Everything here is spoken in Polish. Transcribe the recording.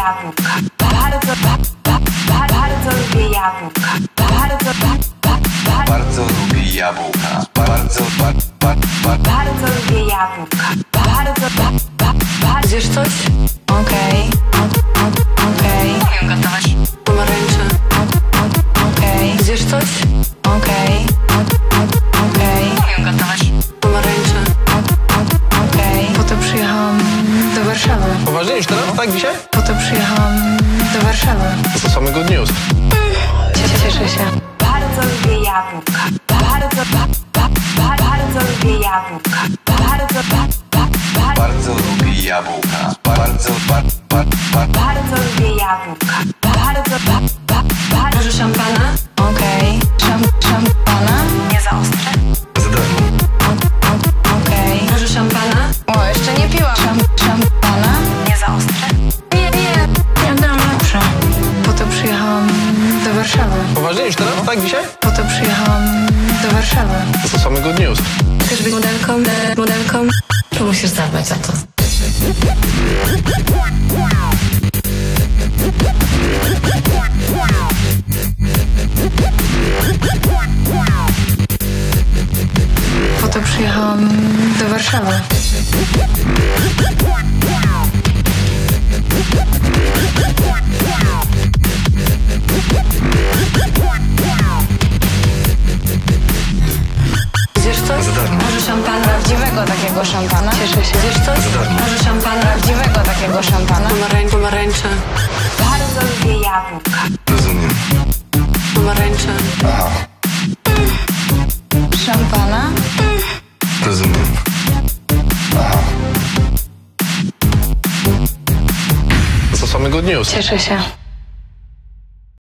jabłka. Bardzo lubię jabłka. Bardzo lubię jabłka. Bardzo lubię jabłka. Zjesz coś? Okej. Umiem gotować. Pomarańcze. Okej. Zjesz coś? Okej. Umiem gotować. Pomarańcze. Okej. Po to przyjechałam do Warszawy. Poważnie już teraz? Tak dzisiaj? Po to przyjechałam do Warszawy. To same good news. Cieszę się. Bardzo lubię jabłka. Bardzo lubię jabłka. Bardzo lubię jabłka. Bardzo lubię jabłka. Może szampana? Okej. Szampana? Nie za ostre. Za darmo. Okej. Może szampana? O, jeszcze nie piłam. Szampana? Nie za ostre. Nie dam lepsze. Po to przyjechałam do Warszawy. Poważnie już teraz? Tak dzisiaj? Po to przyjechałam do Warszawy. To same good news. Chcesz być modelką? To musisz zadbać o to. Po to przyjechałam do Warszawy. Zjesz coś? Może szampana? Prawdziwego takiego szampana? Cieszę się. Zjesz coś? Może szampana? Prawdziwego takiego szampana? Pomarańcze. Bardzo lubię jabłka. Rozumiem. Pomarańcze. Aha. Szampana? Rozumiem. Aha. To same good news. Cieszę się.